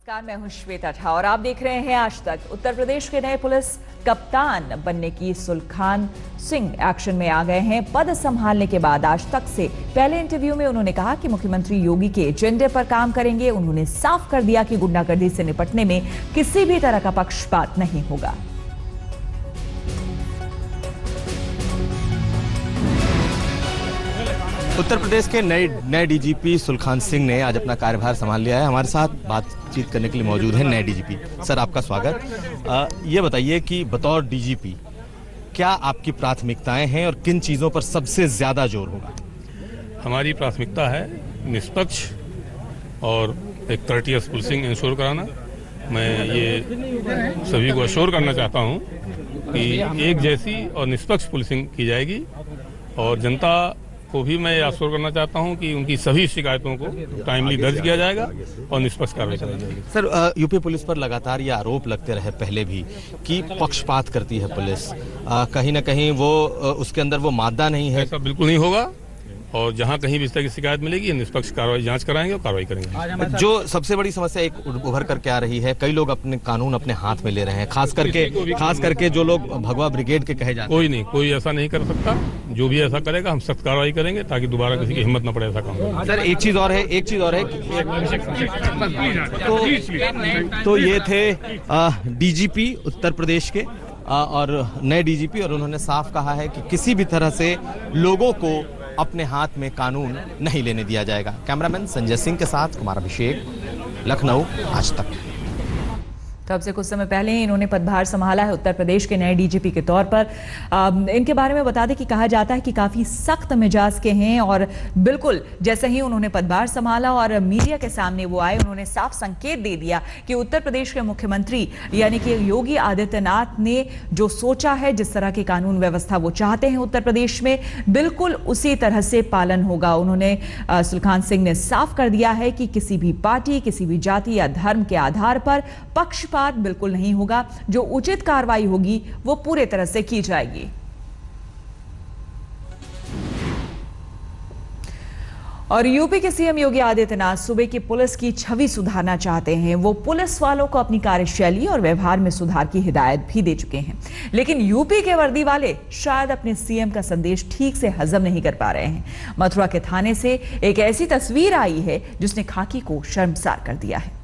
नमस्कार, मैं हूं श्वेता झा और आप देख रहे हैं आज तक। उत्तर प्रदेश के नए पुलिस कप्तान बनने की सुलखान सिंह एक्शन में आ गए हैं। पद संभालने के बाद आज तक से पहले इंटरव्यू में उन्होंने कहा कि मुख्यमंत्री योगी के एजेंडे पर काम करेंगे। उन्होंने साफ कर दिया कि गुंडागर्दी से निपटने में किसी भी तरह का पक्षपात नहीं होगा। उत्तर प्रदेश के नए डीजीपी सुलखान सिंह ने आज अपना कार्यभार संभाल लिया है। हमारे साथ बातचीत करने के लिए मौजूद है नए डीजीपी। सर, आपका स्वागत। ये बताइए कि बतौर डीजीपी क्या आपकी प्राथमिकताएं हैं और किन चीज़ों पर सबसे ज़्यादा जोर होगा? हमारी प्राथमिकता है निष्पक्ष और एक कर्टियस पुलिसिंग इंश्योर कराना। मैं ये सभी को अश्योर करना चाहता हूँ कि एक जैसी और निष्पक्ष पुलिसिंग की जाएगी और जनता को भी मैं आश्वस्त करना चाहता हूं कि उनकी सभी शिकायतों को टाइमली दर्ज किया जाएगा और निष्पक्ष कार्रवाई की जाएगी। सर, यूपी पुलिस पर लगातार ये आरोप लगते रहे पहले भी कि पक्षपात करती है पुलिस। कहीं ना कहीं वो उसके अंदर वो मादा नहीं है। ऐसा बिल्कुल नहीं होगा और जहां कहीं भी इस तरह की शिकायत मिलेगी निष्पक्ष कार्रवाई जांच कराएंगे और कार्रवाई करेंगे। जो सबसे बड़ी समस्या एक उभर करके आ रही है, कई लोग अपने कानून अपने हाथ में ले रहे हैं, खास करके जो लोग भगवा ब्रिगेड के कहे जाते हैं। कोई ऐसा नहीं कर सकता। जो भी ऐसा करेगा हम सख्त कार्रवाई करेंगे ताकि दोबारा किसी की हिम्मत न पड़े ऐसा काम। सर, एक चीज और है तो ये थे डीजीपी उत्तर प्रदेश के और नए डीजीपी, और उन्होंने साफ कहा है कि किसी भी तरह से लोगों को अपने हाथ में कानून नहीं लेने दिया जाएगा। कैमरामैन संजय सिंह के साथ कुमार अभिषेक, लखनऊ, आज तक। तब से कुछ समय पहले ही इन्होंने पदभार संभाला है उत्तर प्रदेश के नए डीजीपी के तौर पर। इनके बारे में बता दें कि कहा जाता है कि काफी सख्त मिजाज के हैं और बिल्कुल जैसे ही उन्होंने पदभार संभाला और मीडिया के सामने वो आए, उन्होंने साफ संकेत दे दिया कि उत्तर प्रदेश के मुख्यमंत्री यानी कि योगी आदित्यनाथ ने जो सोचा है, जिस तरह की कानून व्यवस्था वो चाहते हैं उत्तर प्रदेश में, बिल्कुल उसी तरह से पालन होगा। उन्होंने सुलखान सिंह ने साफ कर दिया है कि किसी भी पार्टी, किसी भी जाति या धर्म के आधार पर पक्षपात बिल्कुल नहीं होगा। जो उचित कार्रवाई होगी वो पूरे तरह से की जाएगी। और यूपी के सीएम योगी आदित्यनाथ सूबे की पुलिस की छवि सुधारना चाहते हैं। वो पुलिस वालों को अपनी कार्यशैली और व्यवहार में सुधार की हिदायत भी दे चुके हैं, लेकिन यूपी के वर्दी वाले शायद अपने सीएम का संदेश ठीक से हजम नहीं कर पा रहे हैं। मथुरा के थाने से एक ऐसी तस्वीर आई है जिसने खाकी को शर्मसार कर दिया है।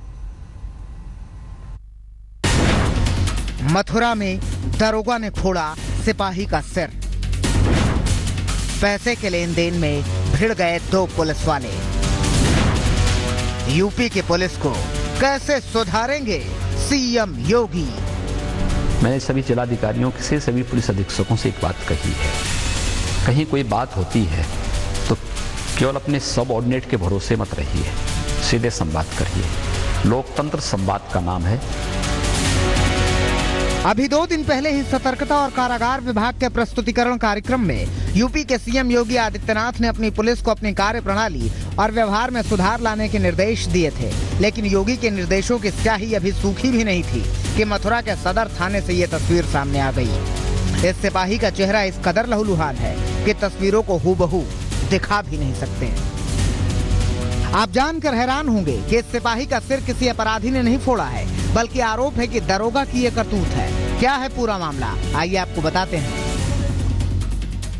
मथुरा में दरोगा ने फोड़ा सिपाही का सिर। पैसे के लेन देन में भिड़ गए दो पुलिस वाले। यूपी की पुलिस को कैसे सुधारेंगे सीएम योगी? मैंने सभी जिलाधिकारियों से, सभी पुलिस अधीक्षकों से एक बात कही है, कहीं कोई बात होती है तो केवल अपने सबऑर्डिनेट के भरोसे मत रहिए, सीधे संवाद करिए। लोकतंत्र संवाद का नाम है। अभी 2 दिन पहले ही सतर्कता और कारागार विभाग के प्रस्तुतिकरण कार्यक्रम में यूपी के सीएम योगी आदित्यनाथ ने अपनी पुलिस को अपनी कार्य प्रणाली और व्यवहार में सुधार लाने के निर्देश दिए थे, लेकिन योगी के निर्देशों की स्याही अभी सूखी भी नहीं थी कि मथुरा के सदर थाने से ये तस्वीर सामने आ गई। इस सिपाही का चेहरा इस कदर लहूलुहान है कि तस्वीरों को हूबहू दिखा भी नहीं सकते। आप जानकर हैरान होंगे कि इस सिपाही का सिर किसी अपराधी ने नहीं फोड़ा है, बल्कि आरोप है कि दरोगा की ये करतूत है। क्या है पूरा मामला, आइए आपको बताते हैं।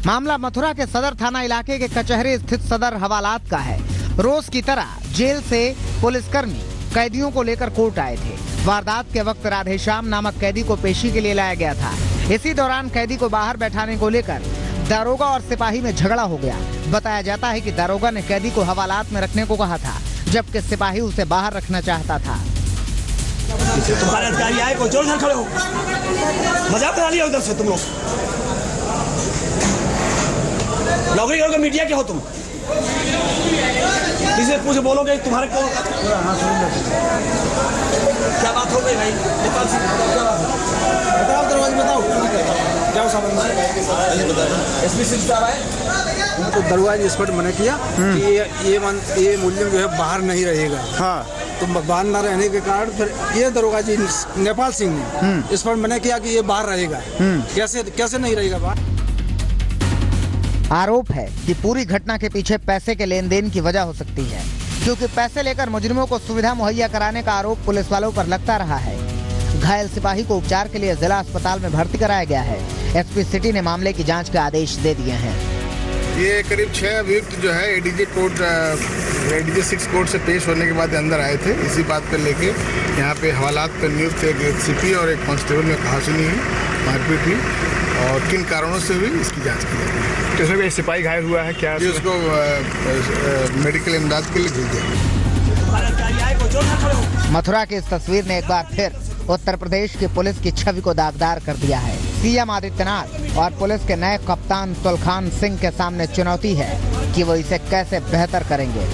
मामला मथुरा के सदर थाना इलाके के कचहरी स्थित सदर हवालात का है। रोज की तरह जेल से पुलिसकर्मी कैदियों को लेकर कोर्ट आए थे। वारदात के वक्त राधेश्याम नामक कैदी को पेशी के लिए लाया गया था। इसी दौरान कैदी को बाहर बैठाने को लेकर दरोगा और सिपाही में झगड़ा हो गया। बताया जाता है कि दरोगा ने कैदी को हवालात में रखने को कहा था, जबकि सिपाही उसे बाहर रखना चाहता था। तुम्हारे अधिकारी आए, कोई जोर से खड़े हो, मजाक बना लिया उधर से तुम लोग। नौकरी करोगे, मीडिया के हो तुम, किसी पूछे बोलोगे तुम्हारे को क्या बात हो गई भाई? नेपाल से बताओ, दरवाजे बताओ, जाओ एसपी सिंह साहब आए तो दरवाजे स्पष्ट मना किया कि ये मुलजिम जो है बाहर नहीं रहेगा। हाँ, तो बाहर न रहने के कारण फिर ये दरोगा जी नेपाल सिंह ने स्पष्ट मना किया कि ये बाहर रहेगा। कैसे नहीं रहेगा बाहर? आरोप है कि पूरी घटना के पीछे पैसे के लेन देन की वजह हो सकती है। क्योंकि पैसे लेकर मुजरिमों को सुविधा मुहैया कराने का आरोप पुलिस वालों पर लगता रहा है। घायल सिपाही को उपचार के लिए जिला अस्पताल में भर्ती कराया गया है। एसपी सिटी ने मामले की जांच के आदेश दे दिए हैं। ये करीब 6 अभियुक्त जो है एडीजे 6 कोर्ट से पेश होने के बाद अंदर आए थे। इसी बात पर लेके यहाँ पे हवालात पर नियुक्त एक सीपी और एक कांस्टेबल में कहासुनी हुई, मारपीट हुई और किन कारणों से हुई इसकी जांच की जाएगी। तो इसमें सिपाही घायल हुआ है क्या? जी, उसको मेडिकल इमदाद के लिए भेज दिया। मथुरा की इस तस्वीर ने एक बार फिर उत्तर प्रदेश की पुलिस की छवि को दागदार कर दिया है। सीएम आदित्यनाथ और पुलिस के नए कप्तान तुलखान सिंह के सामने चुनौती है कि वो इसे कैसे बेहतर करेंगे।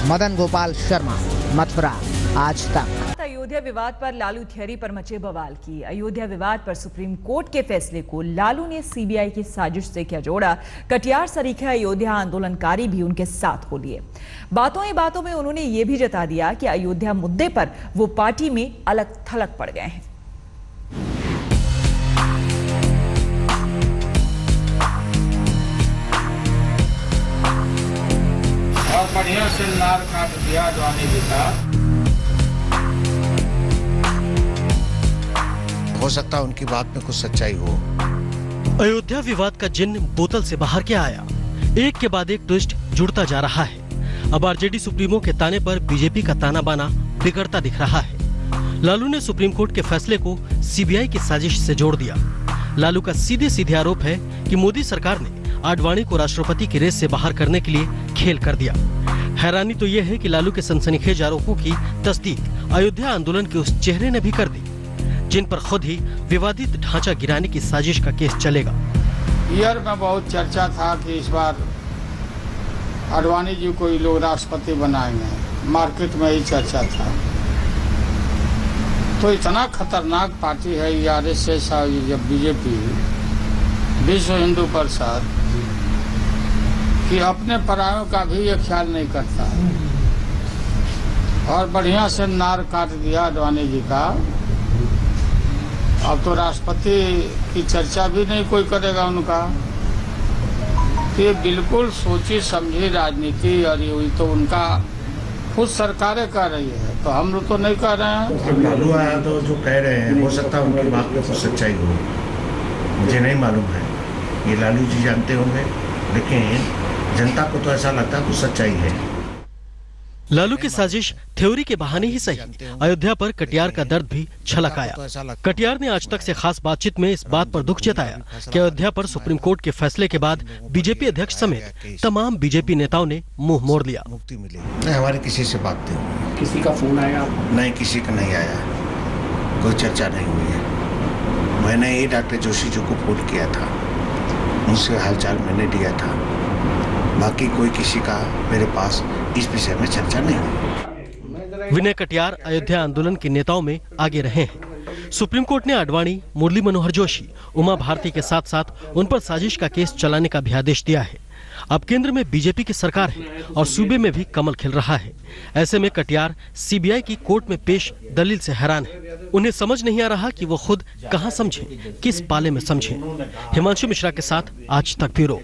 मदन गोपाल शर्मा, मथुरा, आज तक। अयोध्या विवाद पर लालू थियरी पर मचे बवाल की। अयोध्या विवाद पर सुप्रीम कोर्ट के फैसले को लालू ने सीबीआई की साजिश से क्या जोड़ा। कटियार सरीखे अयोध्या आंदोलनकारी भी उनके साथ हो लिए। बातों ही बातों में उन्होंने ये भी जता दिया कि अयोध्या मुद्दे पर वो पार्टी में अलग थलग पड़ गए हैं। और बढ़िया से नार काट दिया जवानी देता। हो सकता है उनकी बात में कुछ सच्चाई हो। अयोध्या विवाद का जिन्न बोतल से बाहर क्या आया? एक के बाद एक ट्विस्ट जुड़ता जा रहा है। अब आरजेडी सुप्रीमो के ताने पर बीजेपी का ताना बाना बिगड़ता दिख रहा है। लालू ने सुप्रीम कोर्ट के फैसले को सीबीआई की साजिश से जोड़ दिया। लालू का सीधे सीधे आरोप है कि मोदी सरकार ने आडवाणी को राष्ट्रपति की रेस से बाहर करने के लिए खेल कर दिया। हैरानी तो यह है कि लालू के सनसनीखेज आरोपों की तस्दीक अयोध्या आंदोलन के उस चेहरे ने भी कर दी जिन पर खुद ही विवादित ढांचा गिराने की साजिश का केस चलेगा। ईयर में बहुत चर्चा था कि इस बार आडवाणी जी को ये लोग राष्ट्रपति बनाएंगे। मार्केट में ही चर्चा था। तो इतना खतरनाक पार्टी है ये आरएसएस और ये बीजेपी, विश्व हिंदू परिषद, कि अपने परायों का भी ये ख्याल नहीं करता। और बढ़िया से नार काट दिया आडवाणी जी का। अब तो राष्ट्रपति की चर्चा भी नहीं कोई करेगा उनका। ये बिल्कुल सोची समझी राजनीति और ये हुई तो उनका खुद सरकारें कर रही है, तो हम लोग तो नहीं कर रहे हैं। लालू आया तो जो कह रहे हैं हो सकता है उनकी बात में कुछ सच्चाई हो, मुझे नहीं मालूम है। ये लालू जी जानते होंगे, लेकिन जनता को तो ऐसा लगता है कुछ सच्चाई है। लालू की साजिश थ्योरी के बहाने ही सही, अयोध्या पर कटियार का दर्द भी छलक आया। कटियार ने आज तक से खास बातचीत में इस बात पर दुख जताया कि अयोध्या पर सुप्रीम कोर्ट के फैसले के बाद बीजेपी अध्यक्ष समेत तमाम बीजेपी नेताओं ने मुंह मोड़ लिया। मुक्ति मिली नहीं, हमारी किसी से बात नहीं हुई। किसी का फोन आया? नहीं, किसी का नहीं आया, कोई चर्चा नहीं हुई है। मैंने ये डॉक्टर जोशी जी को फोन किया था, उनसे हालचाल मैंने लिया था। बाकी कोई किसी का मेरे पास इस विषय में चर्चा नहीं हुई। विनय कटियार अयोध्या आंदोलन के नेताओं में आगे रहे हैं। सुप्रीम कोर्ट ने आडवाणी, मुरली मनोहर जोशी, उमा भारती के साथ साथ उन पर साजिश का केस चलाने का भी आदेश दिया है। अब केंद्र में बीजेपी की सरकार है और सूबे में भी कमल खिल रहा है। ऐसे में कटियार सीबीआई की कोर्ट में पेश दलील से हैरान है। उन्हें समझ नहीं आ रहा कि वो खुद कहां समझें, किस पाले में समझें। हिमांशु मिश्रा के साथ आज तक ब्यूरो।